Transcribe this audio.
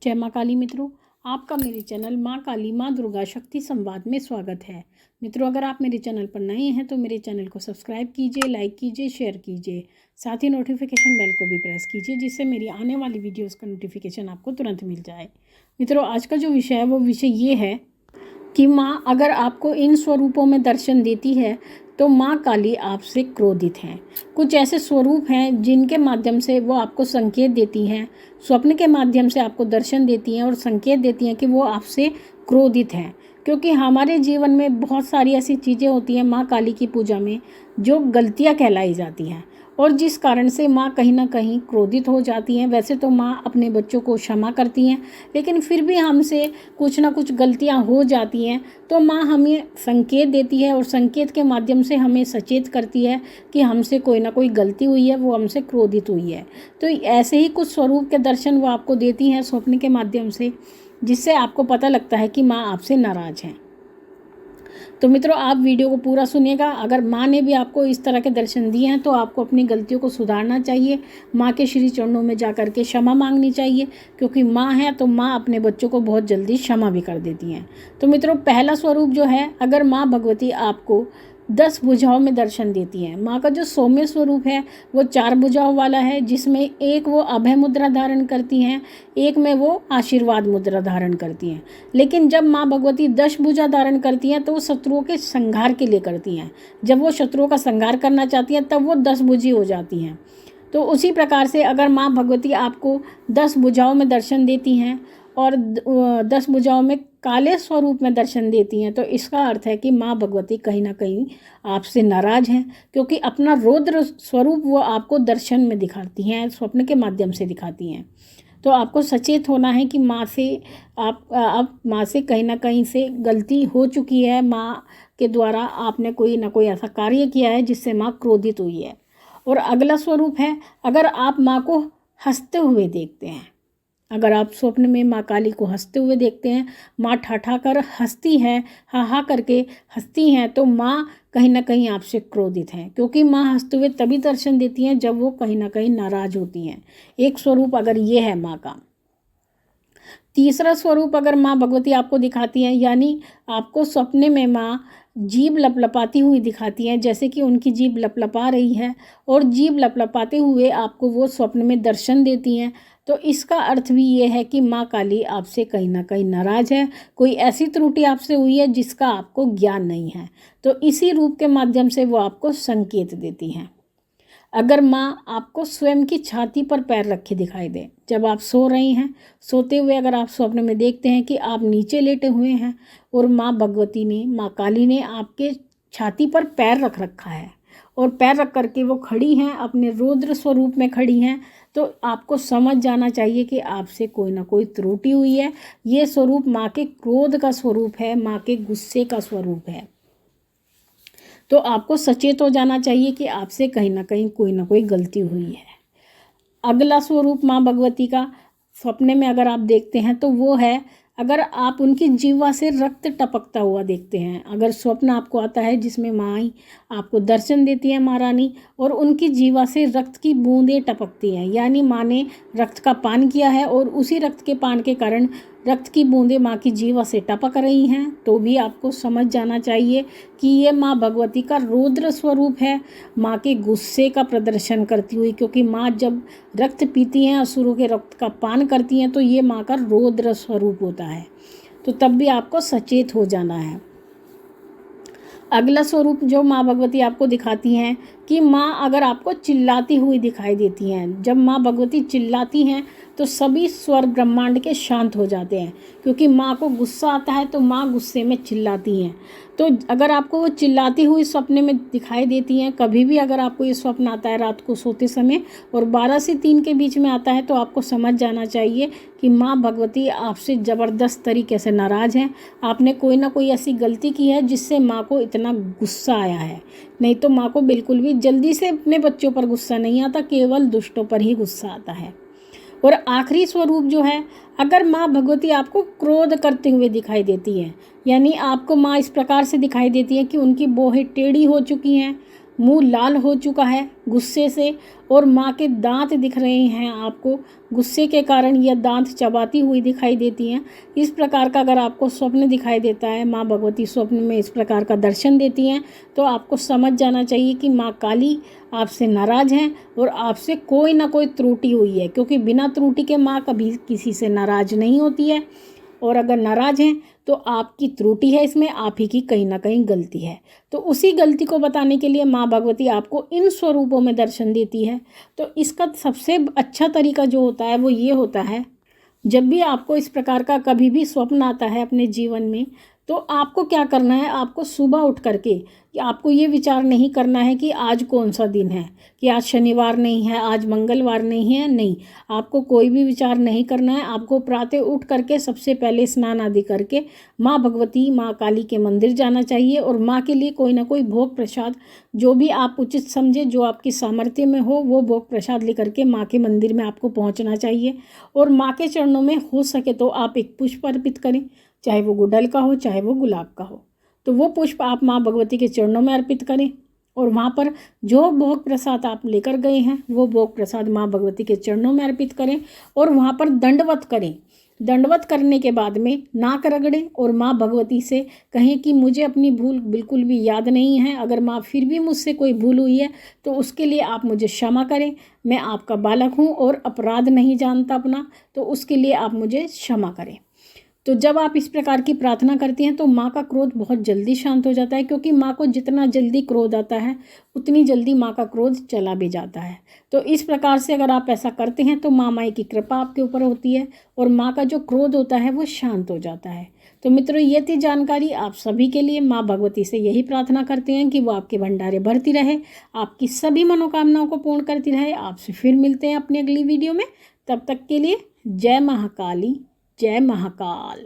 जय माँ काली मित्रों, आपका मेरे चैनल माँ काली माँ दुर्गा शक्ति संवाद में स्वागत है। मित्रों, अगर आप मेरे चैनल पर नए हैं तो मेरे चैनल को सब्सक्राइब कीजिए, लाइक कीजिए, शेयर कीजिए। साथ ही नोटिफिकेशन बेल को भी प्रेस कीजिए जिससे मेरी आने वाली वीडियोस का नोटिफिकेशन आपको तुरंत मिल जाए। मित्रों, आज का जो विषय है वो विषय ये है कि माँ अगर आपको इन स्वरूपों में दर्शन देती है तो माँ काली आपसे क्रोधित हैं। कुछ ऐसे स्वरूप हैं जिनके माध्यम से वो आपको संकेत देती हैं, स्वप्न के माध्यम से आपको दर्शन देती हैं और संकेत देती हैं कि वो आपसे क्रोधित हैं। क्योंकि हमारे जीवन में बहुत सारी ऐसी चीज़ें होती हैं माँ काली की पूजा में जो गलतियाँ कहलाई जाती हैं और जिस कारण से माँ कहीं ना कहीं क्रोधित हो जाती हैं। वैसे तो माँ अपने बच्चों को क्षमा करती हैं, लेकिन फिर भी हमसे कुछ ना कुछ गलतियाँ हो जाती हैं तो माँ हमें संकेत देती है और संकेत के माध्यम से हमें सचेत करती है कि हमसे कोई ना कोई गलती हुई है, वो हमसे क्रोधित हुई है। तो ऐसे ही कुछ स्वरूप के दर्शन वो आपको देती हैं स्वप्न के माध्यम से, जिससे आपको पता लगता है कि माँ आपसे नाराज़ हैं। तो मित्रों, आप वीडियो को पूरा सुनिएगा। अगर माँ ने भी आपको इस तरह के दर्शन दिए हैं तो आपको अपनी गलतियों को सुधारना चाहिए, माँ के श्री चरणों में जा कर के क्षमा मांगनी चाहिए, क्योंकि माँ है तो माँ अपने बच्चों को बहुत जल्दी क्षमा भी कर देती हैं। तो मित्रों, पहला स्वरूप जो है, अगर माँ भगवती आपको 10 भुजाओं में दर्शन देती हैं। माँ का जो सौम्य स्वरूप है वो 4 भुजाओं वाला है, जिसमें एक वो अभय मुद्रा धारण करती हैं, एक में वो आशीर्वाद मुद्रा धारण करती हैं। लेकिन जब माँ भगवती 10 भुजा धारण करती हैं तो वो शत्रुओं के संहार के लिए करती हैं। जब वो शत्रुओं का संहार करना चाहती हैं तब वो 10 भुजी हो जाती हैं। तो उसी प्रकार से अगर माँ भगवती आपको 10 भुजाओं में दर्शन देती हैं और 10 भुजाओं में काले स्वरूप में दर्शन देती हैं तो इसका अर्थ है कि माँ भगवती कहीं ना कहीं आपसे नाराज़ हैं, क्योंकि अपना रौद्र स्वरूप वो आपको दर्शन में दिखाती हैं, स्वप्न के माध्यम से दिखाती हैं। तो आपको सचेत होना है कि माँ से आप माँ से कहीं ना कहीं से गलती हो चुकी है, माँ के द्वारा आपने कोई ना कोई ऐसा कार्य किया है जिससे माँ क्रोधित हुई है। और अगला स्वरूप है, अगर आप माँ को हंसते हुए देखते हैं, अगर आप स्वप्न में माँ काली को हंसते हुए देखते हैं, माँ ठाठा कर हंसती है, हा हा करके हंसती हैं, तो माँ कहीं ना कहीं आपसे क्रोधित हैं, क्योंकि माँ हंसते हुए तभी दर्शन देती हैं जब वो कहीं ना कहीं नाराज होती हैं। एक स्वरूप अगर ये है माँ का। तीसरा स्वरूप अगर माँ भगवती आपको दिखाती हैं, यानी आपको सपने में माँ जीभ लपलपाती हुई दिखाती हैं, जैसे कि उनकी जीभ लपलपा रही है और जीभ लपलपाते हुए आपको वो स्वप्न में दर्शन देती हैं, तो इसका अर्थ भी ये है कि माँ काली आपसे कहीं ना कहीं नाराज़ है, कोई ऐसी त्रुटि आपसे हुई है जिसका आपको ज्ञान नहीं है। तो इसी रूप के माध्यम से वो आपको संकेत देती हैं। अगर माँ आपको स्वयं की छाती पर पैर रखे दिखाई दे, जब आप सो रही हैं, सोते हुए अगर आप स्वप्न में देखते हैं कि आप नीचे लेटे हुए हैं और माँ भगवती ने, माँ काली ने आपके छाती पर पैर रख रखा है और पैर रख करके वो खड़ी हैं, अपने रौद्र स्वरूप में खड़ी हैं, तो आपको समझ जाना चाहिए कि आपसे कोई ना कोई त्रुटि हुई है। ये स्वरूप माँ के क्रोध का स्वरूप है, माँ के गुस्से का स्वरूप है। तो आपको सचेत हो जाना चाहिए कि आपसे कहीं ना कहीं कोई ना कोई गलती हुई है। अगला स्वरूप माँ भगवती का स्वप्ने में अगर आप देखते हैं तो वो है, अगर आप उनकी जीवा से रक्त टपकता हुआ देखते हैं। अगर स्वप्न आपको आता है जिसमें माँ आपको दर्शन देती है, माँ रानी, और उनकी जीवा से रक्त की बूंदें टपकती हैं, यानी माँ ने रक्त का पान किया है और उसी रक्त के पान के कारण रक्त की बूंदें माँ की जीवा से टपक रही हैं, तो भी आपको समझ जाना चाहिए कि ये माँ भगवती का रौद्र स्वरूप है, माँ के गुस्से का प्रदर्शन करती हुई। क्योंकि माँ जब रक्त पीती हैं, असुरों के रक्त का पान करती हैं, तो ये माँ का रौद्र स्वरूप होता है। तो तब भी आपको सचेत हो जाना है। अगला स्वरूप जो माँ भगवती आपको दिखाती हैं कि माँ अगर आपको चिल्लाती हुई दिखाई देती हैं, जब माँ भगवती चिल्लाती हैं तो सभी स्वर ब्रह्मांड के शांत हो जाते हैं, क्योंकि माँ को गुस्सा आता है तो माँ गुस्से में चिल्लाती हैं। तो अगर आपको वो चिल्लाती हुई सपने में दिखाई देती हैं, कभी भी अगर आपको ये स्वप्न आता है रात को सोते समय और 12 से 3 के बीच में आता है, तो आपको समझ जाना चाहिए कि माँ भगवती आपसे ज़बरदस्त तरीके से नाराज़ हैं। आपने कोई ना कोई ऐसी गलती की है जिससे माँ को इतना गुस्सा आया है। नहीं तो माँ को बिल्कुल भी जल्दी से अपने बच्चों पर गुस्सा नहीं आता, केवल दुष्टों पर ही गुस्सा आता है। और आखिरी स्वरूप जो है, अगर माँ भगवती आपको क्रोध करते हुए दिखाई देती है, यानी आपको माँ इस प्रकार से दिखाई देती है कि उनकी भौहें टेढ़ी हो चुकी हैं, मुंह लाल हो चुका है गुस्से से और माँ के दांत दिख रहे हैं आपको, गुस्से के कारण यह दांत चबाती हुई दिखाई देती हैं। इस प्रकार का अगर आपको स्वप्न दिखाई देता है, माँ भगवती स्वप्न में इस प्रकार का दर्शन देती हैं, तो आपको समझ जाना चाहिए कि माँ काली आपसे नाराज़ हैं और आपसे कोई ना कोई त्रुटि हुई है, क्योंकि बिना त्रुटि के माँ कभी किसी से नाराज़ नहीं होती है। और अगर नाराज़ हैं तो आपकी त्रुटि है, इसमें आप ही की कहीं ना कहीं गलती है। तो उसी गलती को बताने के लिए माँ भगवती आपको इन स्वरूपों में दर्शन देती है। तो इसका सबसे अच्छा तरीका जो होता है वो ये होता है, जब भी आपको इस प्रकार का कभी भी स्वप्न आता है अपने जीवन में, तो आपको क्या करना है, आपको सुबह उठ करके कि आपको ये विचार नहीं करना है कि आज कौन सा दिन है, कि आज शनिवार नहीं है, आज मंगलवार नहीं है, नहीं, आपको कोई भी विचार नहीं करना है। आपको प्रातः उठ करके सबसे पहले स्नान आदि करके माँ भगवती, माँ काली के मंदिर जाना चाहिए और माँ के लिए कोई ना कोई भोग प्रसाद, जो भी आप उचित समझे, जो आपकी सामर्थ्य में हो, वो भोग प्रसाद लेकर के माँ के मंदिर में आपको पहुँचना चाहिए। और माँ के चरणों में हो सके तो आप एक पुष्प अर्पित करें, चाहे वो गुड़हल का हो, चाहे वो गुलाब का हो। तो वो पुष्प आप माँ भगवती के चरणों में अर्पित करें और वहाँ पर जो भोग प्रसाद आप लेकर गए हैं वो भोग प्रसाद माँ भगवती के चरणों में अर्पित करें और वहाँ पर दंडवत करें। दंडवत करने के बाद में नाक रगड़ें और माँ भगवती से कहें कि मुझे अपनी भूल बिल्कुल भी याद नहीं है, अगर माँ फिर भी मुझसे कोई भूल हुई है तो उसके लिए आप मुझे क्षमा करें। मैं आपका बालक हूँ और अपराध नहीं जानता अपना, तो उसके लिए आप मुझे क्षमा करें। तो जब आप इस प्रकार की प्रार्थना करती हैं तो माँ का क्रोध बहुत जल्दी शांत हो जाता है, क्योंकि माँ को जितना जल्दी क्रोध आता है उतनी जल्दी माँ का क्रोध चला भी जाता है। तो इस प्रकार से अगर आप ऐसा करते हैं तो माँ माई की कृपा आपके ऊपर होती है और माँ का जो क्रोध होता है वो शांत हो जाता है। तो मित्रों, ये थी जानकारी आप सभी के लिए। माँ भगवती से यही प्रार्थना करते हैं कि वो आपके भंडारे भरती रहे, आपकी सभी मनोकामनाओं को पूर्ण करती रहे। आपसे फिर मिलते हैं अपनी अगली वीडियो में, तब तक के लिए जय महाकाली, जय महाकाल।